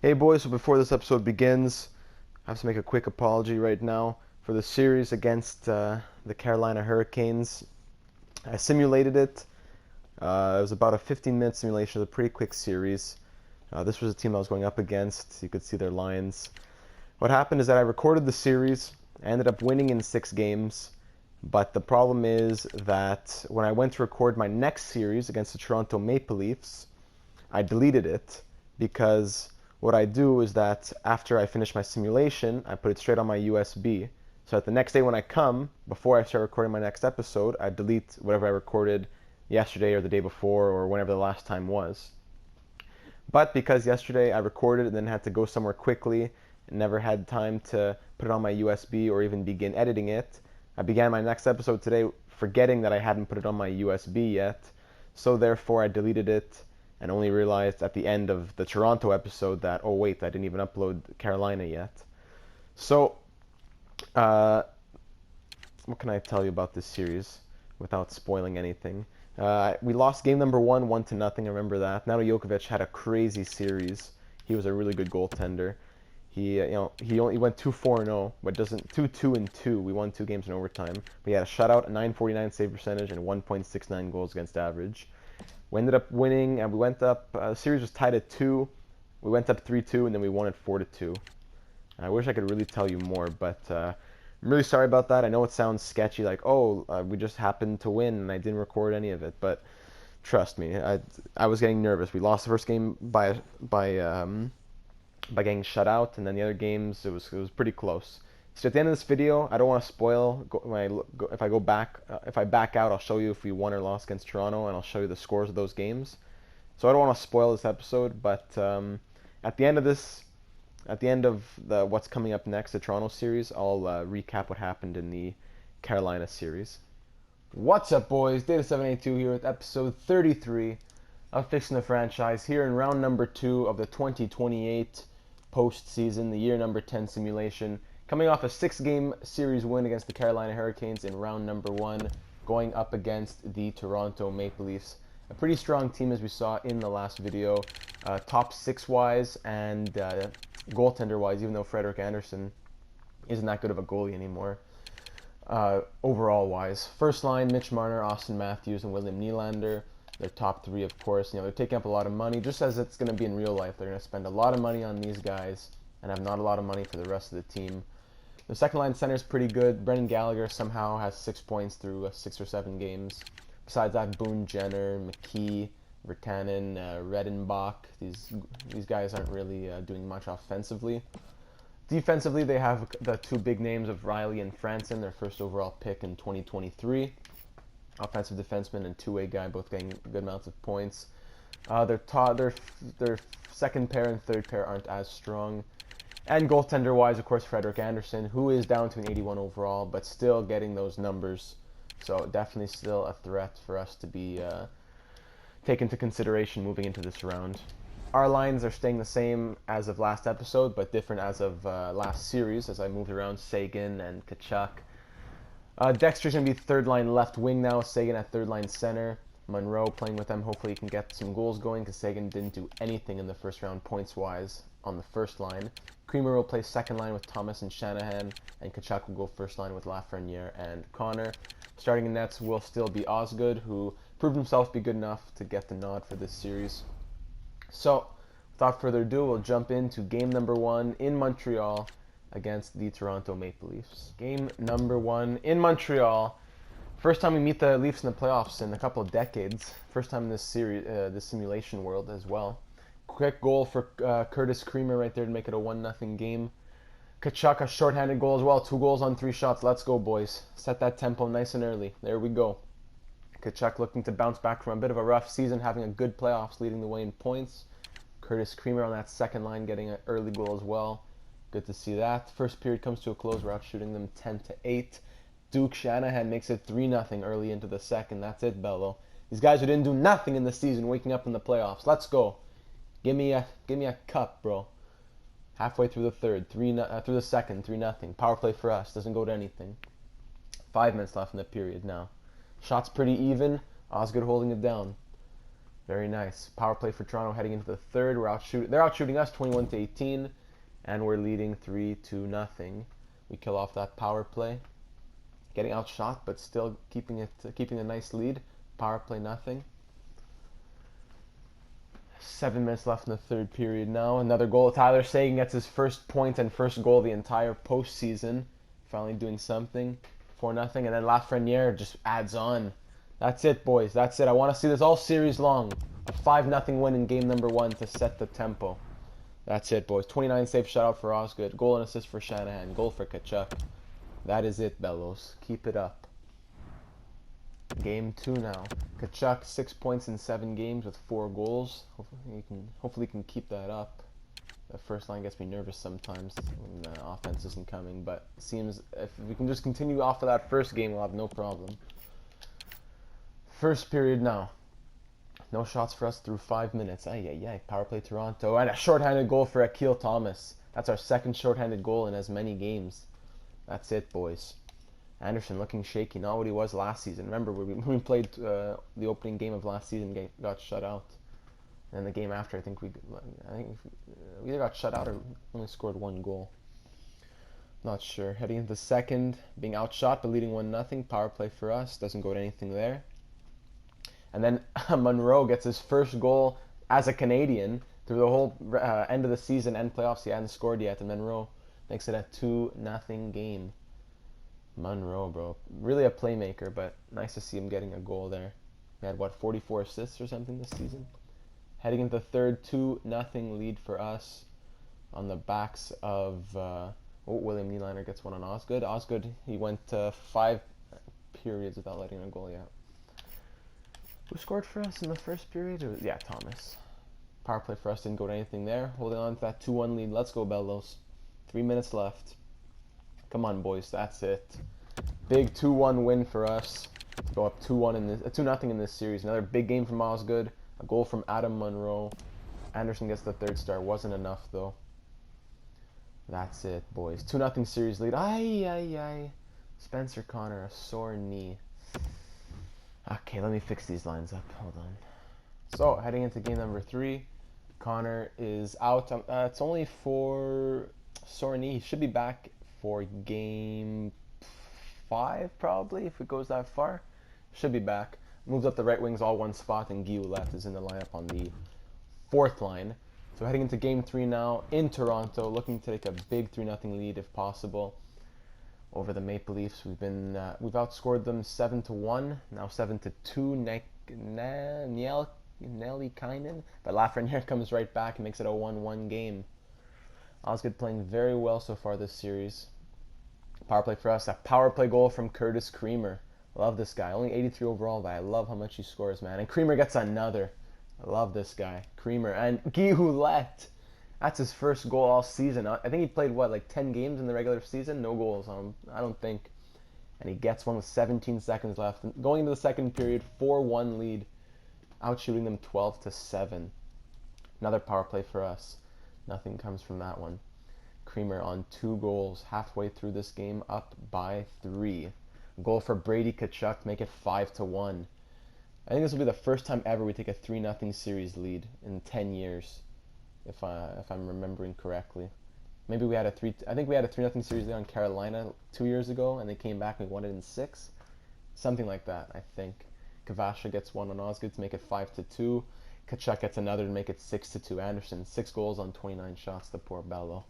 Hey boys, so before this episode begins, I have to make a quick apology right now for the series against the Carolina Hurricanes. I simulated it. It was about a 15-minute simulation. It was a pretty quick series. This was a team I was going up against. You could see their lines. What happened is that I recorded the series. I ended up winning in 6 games. But the problem is that when I went to record my next series against the Toronto Maple Leafs, I deleted it because what I do is that after I finish my simulation, I put it straight on my USB. So that the next day when I come, before I start recording my next episode, I delete whatever I recorded yesterday or the day before or whenever the last time was. But because yesterday I recorded and then had to go somewhere quickly and never had time to put it on my USB or even begin editing it, I began my next episode today forgetting that I hadn't put it on my USB yet. So therefore I deleted it and only realized at the end of the Toronto episode that, oh wait, I didn't even upload Carolina yet. So, what can I tell you about this series without spoiling anything? We lost game number 1, 1-0. I remember that. Nato Jokovic had a crazy series. He was a really good goaltender. He went 2-4-0, but doesn't 2-2-2. We won 2 games in overtime. We had a shutout, a .949 save percentage, and 1.69 goals against average. We ended up winning, and we went up. The series was tied at 2. We went up 3-2, and then we won it 4-2. I wish I could really tell you more, but I'm really sorry about that. I know it sounds sketchy, like, we just happened to win, and I didn't record any of it. But trust me, I was getting nervous. We lost the first game by getting shut out, and then the other games it was pretty close. So at the end of this video, I don't want to spoil. If I back out, I'll show you if we won or lost against Toronto, and I'll show you the scores of those games. So I don't want to spoil this episode, but at the end of what's coming up next, the Toronto series, I'll recap what happened in the Carolina series. What's up, boys? Data782 here with episode 33 of Fixing the Franchise here in round number 2 of the 2028 postseason, the year number 10 simulation. Coming off a 6-game series win against the Carolina Hurricanes in round number 1, going up against the Toronto Maple Leafs. A pretty strong team, as we saw in the last video, top 6-wise and goaltender-wise, even though Frederik Andersen isn't that good of a goalie anymore. Overall-wise, first line, Mitch Marner, Austin Matthews, and William Nylander. Their top 3, of course. They're taking up a lot of money, just as it's going to be in real life. They're going to spend a lot of money on these guys and have not a lot of money for the rest of the team. The second line center is pretty good. Brendan Gallagher somehow has 6 points through 6 or 7 games. Besides that, Boone Jenner, McKee, Virtanen, Redenbach. These guys aren't really doing much offensively. Defensively, they have the 2 big names of Riley and Franson, their first overall pick in 2023. Offensive defenseman and 2-way guy, both getting good amounts of points. Their second pair and third pair aren't as strong. And goaltender-wise, of course, Frederik Andersen, who is down to an 81 overall, but still getting those numbers. So definitely still a threat for us to be taken into consideration moving into this round. Our lines are staying the same as of last episode, but different as of last series, as I moved around Seguin and Tkachuk. Dexter's going to be third line left wing now, Seguin at third line center. Monroe playing with them, hopefully he can get some goals going, because Seguin didn't do anything in the first round points-wise on the first line. Creamer will play second line with Thomas and Shanahan, and Tkachuk will go first line with Lafreniere and Connor. Starting in nets will still be Osgood, who proved himself to be good enough to get the nod for this series. So, without further ado, we'll jump into game number 1 in Montreal against the Toronto Maple Leafs. Game number 1 in Montreal. First time we meet the Leafs in the playoffs in a couple of decades. First time in this series, this simulation world as well. Quick goal for Curtis Creamer right there to make it a 1-0 game. Tkachuk, a shorthanded goal as well. 2 goals on 3 shots. Let's go, boys. Set that tempo nice and early. There we go. Tkachuk looking to bounce back from a bit of a rough season, having a good playoffs, leading the way in points. Curtis Creamer on that second line getting an early goal as well. Good to see that. First period comes to a close. We're out shooting them 10-8. Duke Shanahan makes it 3-0 early into the second. That's it, Bello. These guys who didn't do nothing in the season waking up in the playoffs. Let's go. Give me a cup, bro. Halfway through the third, through the second, 3-0. Power play for us. Doesn't go to anything. 5 minutes left in the period now. Shots pretty even. Osgood holding it down. Very nice. Power play for Toronto heading into the third. They're out shooting us 21-18, and we're leading 3-0. We kill off that power play. Getting outshot, but still keeping a nice lead. Power play nothing. 7 minutes left in the third period now. Another goal. Tyler Seguin gets his first point and first goal of the entire postseason. Finally doing something. 4-0. And then Lafreniere just adds on. That's it, boys. That's it. I want to see this all series long. A 5-0 win in game number 1 to set the tempo. That's it, boys. 29 save shutout for Osgood. Goal and assist for Shanahan. Goal for Tkachuk. That is it, Bellows. Keep it up. Game 2 now. Tkachuk 6 points in 7 games with 4 goals. Hopefully he can keep that up. The first line gets me nervous sometimes when the offense isn't coming, but it seems if we can just continue off of that first game, we'll have no problem. First period now. No shots for us through 5 minutes. Ay. Power play Toronto. And a shorthanded goal for Akil Thomas. That's our second shorthanded goal in as many games. That's it, boys. Anderson looking shaky, not what he was last season. Remember, when we played the opening game of last season, got shut out. And then the game after, I think we either got shut out or only scored 1 goal. Not sure. Heading into the second, being outshot but leading 1-0. Power play for us. Doesn't go to anything there. And then Monroe gets his first goal as a Canadian through the whole end of the season and playoffs. He hadn't scored yet, and Monroe makes it a 2-0 game. Monroe, bro. Really a playmaker, but nice to see him getting a goal there. He had, 44 assists or something this season? Heading into the third, 2-0 lead for us on the backs of... William Nylander gets one on Osgood. Osgood, he went 5 periods without letting a goal yet. Who scored for us in the first period? Yeah, Thomas. Power play for us didn't go to anything there. Holding on to that 2-1 lead. Let's go, Bellows. 3 minutes left. Come on, boys. That's it. Big 2-1 win for us. Go up 2-1 in this, 2-0 in this series. Another big game from Osgood. A goal from Adam Monroe. Anderson gets the 3rd star. Wasn't enough, though. That's it, boys. 2-0 series lead. Ay. Spencer Connor, a sore knee. Okay, let me fix these lines up. Hold on. So, heading into game number 3. Connor is out. It's only for sore knee. He should be back for game 5, probably, if it goes that far. Should be back. Moves up the right wings all one spot, and Guy Ouellette is in the lineup on the 4th line. So heading into game 3 now in Toronto, looking to take a big 3-0 lead if possible over the Maple Leafs. We've outscored them 7-1, now 7-2. Nelly Kynan, but Lafreniere comes right back and makes it a 1-1 game. Osgood playing very well so far this series. Power play for us. A power play goal from Curtis Creamer. Love this guy. Only 83 overall, but I love how much he scores, man. And Creamer gets another. I love this guy. Creamer. And Guy Ouellette. That's his first goal all season. I think he played, 10 games in the regular season? No goals on him, I don't think. And he gets one with 17 seconds left. Going into the second period, 4-1 lead. Outshooting them 12-7. Another power play for us. Nothing comes from that one. Creamer on 2 goals halfway through this game, up by 3. Goal for Brady Tkachuk to make it 5-1. I think this will be the first time ever we take a 3-0 series lead in 10 years, if I'm remembering correctly. Maybe we had I think we had a 3-0 series lead on Carolina 2 years ago, and they came back and we won it in 6. Something like that, I think. Kavasha gets one on Osgood to make it 5-2. Tkachuk gets another to make it 6-2. Anderson, 6 goals on 29 shots, the poor Bello.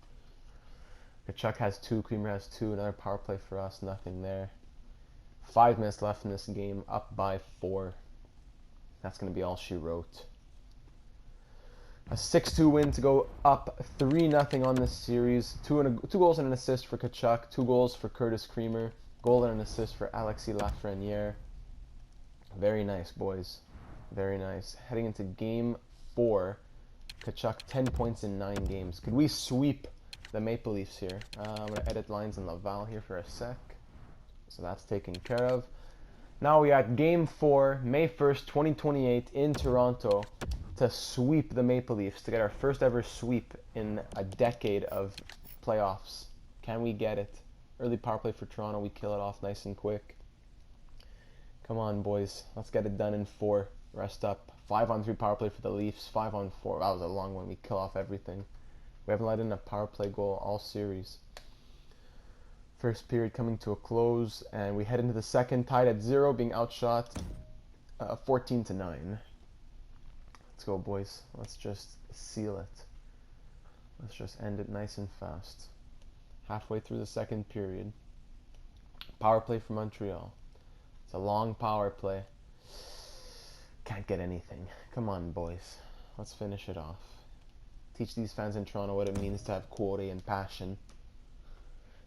Tkachuk has 2, Creamer has 2, another power play for us, nothing there. 5 minutes left in this game, up by 4. That's going to be all she wrote. A 6-2 win to go up 3-0 on this series. 2 goals and an assist for Tkachuk, 2 goals for Curtis Creamer, goal and an assist for Alexis Lafreniere. Very nice, boys. Very nice. Heading into game 4, Tkachuk 10 points in 9 games. Could we sweep the Maple Leafs here? I'm going to edit lines in Laval here for a sec. So that's taken care of. Now we got game 4, May 1st, 2028 in Toronto to sweep the Maple Leafs, to get our first ever sweep in a decade of playoffs. Can we get it? Early power play for Toronto. We kill it off nice and quick. Come on, boys. Let's get it done in 4. Rest up. 5-on-3 power play for the Leafs. 5-on-4. That was a long one. We kill off everything. We haven't let in a power play goal all series. First period coming to a close, and we head into the second, tied at 0, being outshot 14-9. Let's go, boys. Let's just seal it. Let's just end it nice and fast. Halfway through the second period. Power play for Montreal. It's a long power play. Can't get anything. Come on, boys. Let's finish it off. Teach these fans in Toronto what it means to have quality and passion.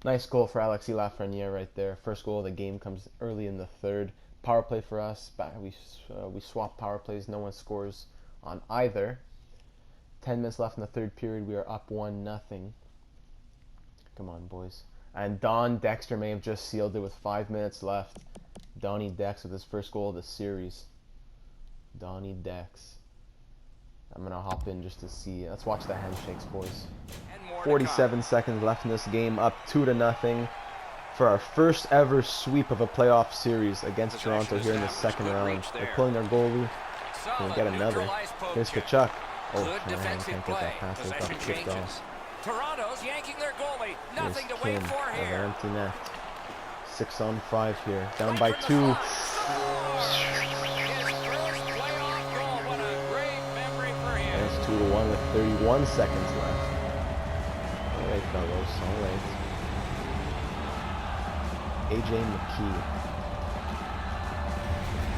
Nice goal for Alexis Lafreniere right there. First goal of the game comes early in the third. Power play for us. We swap power plays. No one scores on either. 10 minutes left in the third period. We are up 1-0. Come on, boys. And Don Dexter may have just sealed it with 5 minutes left. Donnie Dex with his first goal of the series. Donnie Dex. I'm going to hop in just to see. Let's watch the handshakes, boys. 47 seconds left in this game, up 2-0 for our first ever sweep of a playoff series against Toronto here in the second round. They're pulling their goalie. Can we get another? Here's Kachuk. Oh, man, can't get that pass. They got kicked off. Toronto's yanking their goalie. Nothing to wait for here. An empty net. 6-on-5 here. Down by 2. And it's 2-1 with 31 seconds left. Alright, fellows. Alright. AJ McKee.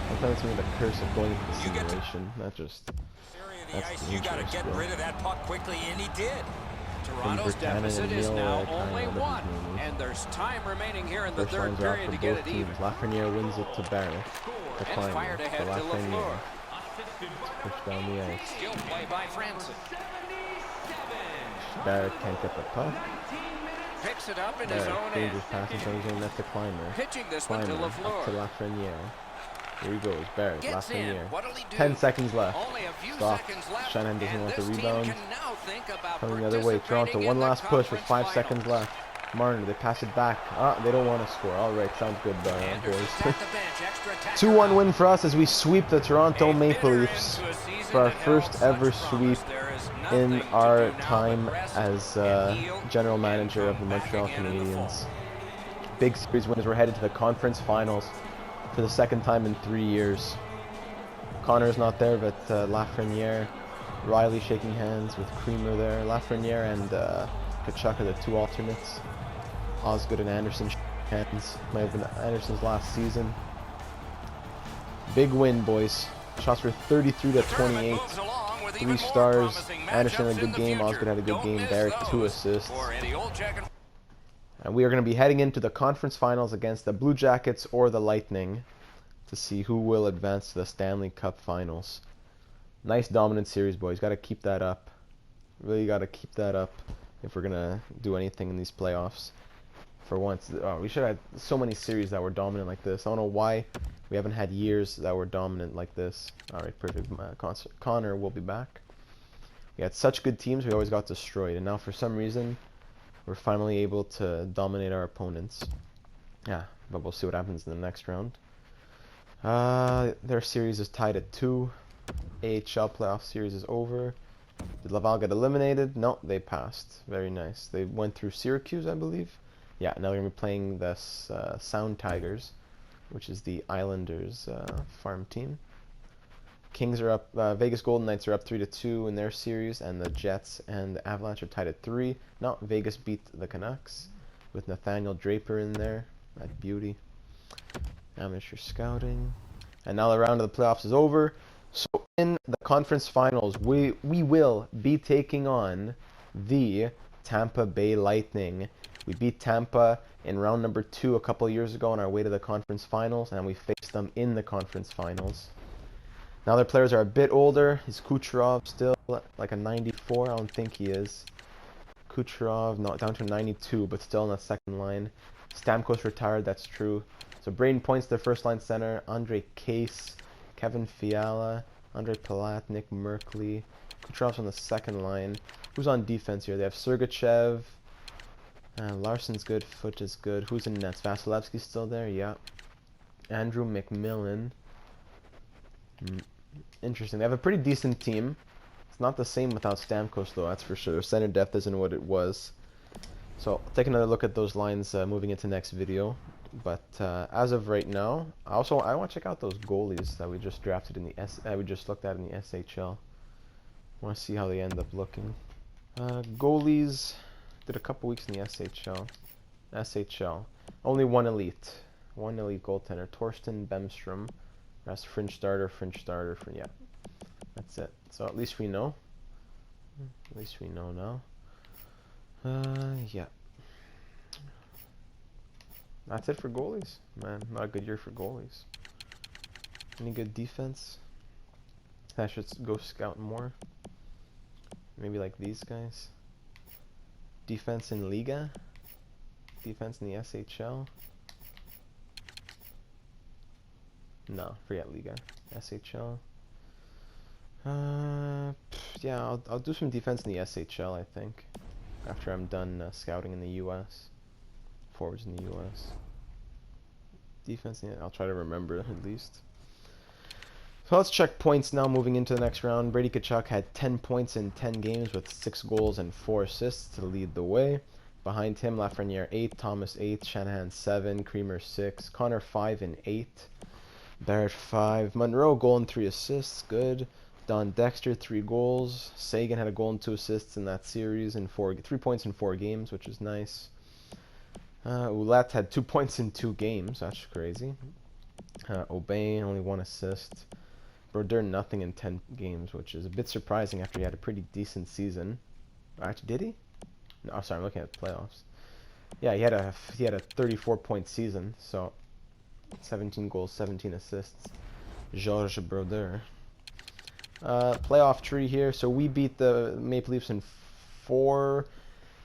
Sometimes with the curse of going into the simulation. That's You got to get rid of that puck quickly, and he did. Toronto's deficit is now only 1, and there's time remaining here in the third period to get it even. Lafreniere wins it to Barrett. And fired ahead to Lafleur. Push down the ice. Skill play by Francis. Barrett can't get the puck. Picks it up in his own end. Dangerous pass in his own net to Clymer. Pitching this one to Lafleur. Up to Lafreniere. Here he goes, Barrett, Lafreniere. 10 seconds left. Stop. Shanahan doesn't want the rebound. Coming the other way. Toronto, one last push with 5 seconds left. Marner, they pass it back. They don't want to score. All right, sounds good, boys. 2-1 win for us as we sweep the Toronto Maple Leafs for our first ever sweep in our time as general manager of the Montreal Canadiens. Big series winners. We're headed to the conference finals for the second time in 3 years. Connor's not there, but Lafreniere, Riley shaking hands with Creamer there. Lafreniere and Kachuk are the 2 alternates. Osgood and Anderson shaking hands. Might have been Anderson's last season. Big win, boys. Shots were 33-28. 3 stars. Anderson had a good game. Osgood had a good game. Barrett 2 assists. And we are going to be heading into the conference finals against the Blue Jackets or the Lightning to see who will advance to the Stanley Cup finals. Nice dominant series, boys. Got to keep that up. Really got to keep that up if we're going to do anything in these playoffs. For once, we should have had so many series that were dominant like this. I don't know why we haven't had years that were dominant like this. Alright, perfect. Connor will be back. We had such good teams, we always got destroyed. And now for some reason, we're finally able to dominate our opponents. Yeah, but we'll see what happens in the next round. Their series is tied at 2. AHL playoff series is over. Did Laval get eliminated? No, they passed. Very nice. They went through Syracuse, I believe. Yeah, now they're going to be playing the Sound Tigers, which is the Islanders' farm team. Kings are up. Vegas Golden Knights are up 3-2 in their series, and the Jets and the Avalanche are tied at 3. No, Vegas beat the Canucks with Nathaniel Draper in there. That beauty. Amateur scouting. And now the round of the playoffs is over. So in the conference finals, we will be taking on the Tampa Bay Lightning. We beat Tampa in round number 2 a couple years ago on our way to the conference finals, and we faced them in the conference finals. Now their players are a bit older. Is Kucherov still like a 94? I don't think he is. Kucherov not down to 92, but still on the second line. Stamkos retired, that's true. So Braden Point's their first line center. Andre Case, Kevin Fiala, Andre Palat, Nick Merkley. Kucherov's on the second line. Who's on defense here? They have Sergachev. Larson's good. Foote is good. Who's in nets? Vasilevsky's still there? Yeah. Andrew McMillan. Interesting. They have a pretty decent team. It's not the same without Stamkos, though, that's for sure. Their center depth isn't what it was. So I'll take another look at those lines moving into next video. But as of right now, I want to check out those goalies that we just drafted in the we just looked at in the SHL. I want to see how they end up looking. Goalies did a couple weeks in the SHL. Only one elite goaltender, Torsten Bemstrom. Rest fringe starter, yeah. That's it. So at least we know. At least we know now. Yeah. That's it for goalies. Man, not a good year for goalies. Any good defense? I should go scout more. Maybe like these guys. Defense in Liga. Defense in the SHL. No, forget Liga. SHL. Yeah, I'll do some defense in the SHL, I think. After I'm done scouting in the US. Forwards in the US. Defense, yeah, I'll try to remember at least. So let's check points now moving into the next round. Brady Tkachuk had 10 points in 10 games with 6 goals and 4 assists to lead the way. Behind him, Lafreniere 8, Thomas 8, Shanahan 7, Creamer 6, Connor 5 and 8, Barrett 5, Monroe goal and 3 assists, good. Don Dexter 3 goals. Sagan had a goal and 2 assists in that series and 3 points in 4 games, which is nice. Ouellette had 2 points in 2 games. That's crazy. Aubin only 1 assist. Brodeur nothing in 10 games, which is a bit surprising after he had a pretty decent season. Actually, did he? No, sorry, I'm looking at the playoffs. Yeah, he had a 34-point season, so 17 goals, 17 assists. Georges Brodeur. Playoff tree here. So we beat the Maple Leafs in 4.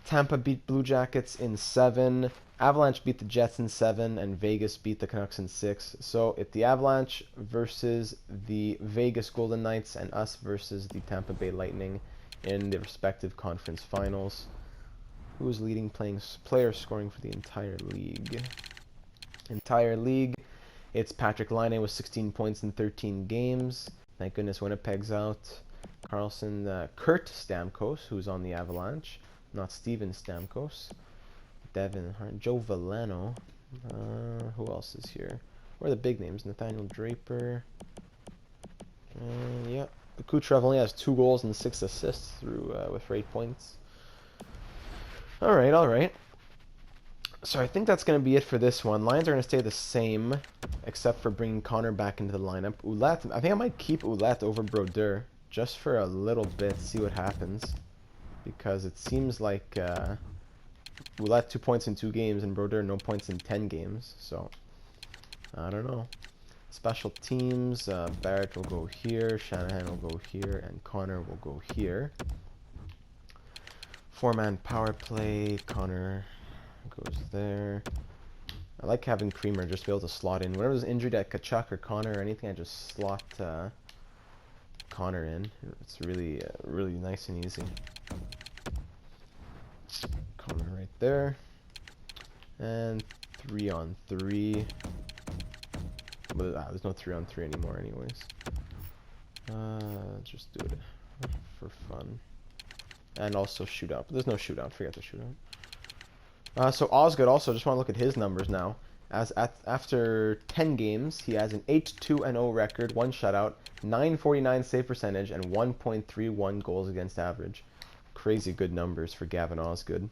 Tampa beat Blue Jackets in 7. Avalanche beat the Jets in 7, and Vegas beat the Canucks in 6. So it's the Avalanche versus the Vegas Golden Knights, and us versus the Tampa Bay Lightning in the respective conference finals. Who is leading player scoring for the entire league? It's Patrick Laine with 16 points in 13 games. Thank goodness Winnipeg's out. Carlson, Kurt Stamkos, who's on the Avalanche. Not Steven Stamkos. Devin Hart, Joe Veleno. Who else is here? Who are the big names? Nathaniel Draper. Yeah. Kucherov only has 2 goals and 6 assists with 8 points. Alright. So I think that's going to be it for this one. Lions are going to stay the same, except for bringing Connor back into the lineup. Ouellette, I think I might keep Ouellette over Brodeur, just for a little bit, see what happens. Because it seems like Ouellette 2 points in 2 games, and Brodeur no points in 10 games. So, I don't know. Special teams, Barrett will go here, Shanahan will go here, and Connor will go here. 4-man power play, Connor goes there. I like having Creamer just be able to slot in. Whenever there's injured at Tkachuk or Connor or anything, I just slot Connor in. It's really, really nice and easy. Connor right there. And 3-on-3. But there's no 3-on-3 anymore anyways. Just do it for fun. And also shootout. But there's no shootout. Forget the shootout. So Osgood also, just want to look at his numbers now. After 10 games, he has an 8-2-0 record, 1 shutout, 949 save percentage, and 1.31 goals against average. Crazy good numbers for Gavin Osgood.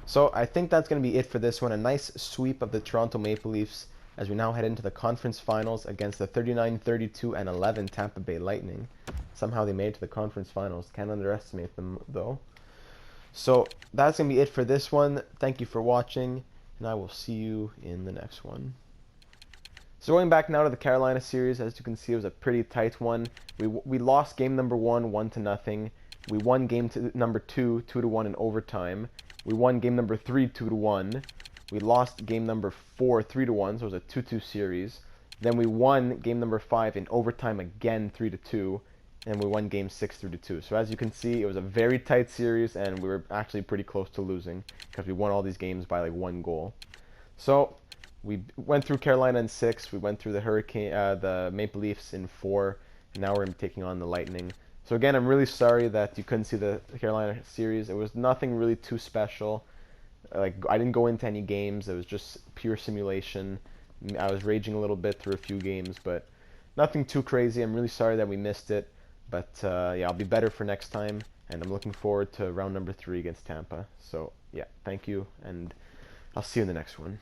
So I think that's going to be it for this one. A nice sweep of the Toronto Maple Leafs as we now head into the conference finals against the 39-32-11 Tampa Bay Lightning. Somehow they made it to the conference finals. Can't underestimate them though. So that's going to be it for this one. Thank you for watching, and I will see you in the next one. So going back now to the Carolina series, as you can see, it was a pretty tight one. We lost game number 1, 1-0. We won game number 2, 2-1 in overtime. We won game number 3, 2-1. We lost game number 4, 3-1, so it was a 2-2 series. Then we won game number 5 in overtime again, 3-2. And we won game 6 3-2. So as you can see, it was a very tight series, and we were actually pretty close to losing because we won all these games by like 1 goal. So We went through Carolina in 6. We went through the Maple Leafs in 4, and now we're taking on the Lightning. So again, I'm really sorry that you couldn't see the Carolina series. It was nothing really too special. Like, I didn't go into any games. It was just pure simulation. I was raging a little bit through a few games, but nothing too crazy. I'm really sorry that we missed it, but yeah, I'll be better for next time, and I'm looking forward to round number 3 against Tampa. So yeah, thank you, and I'll see you in the next one.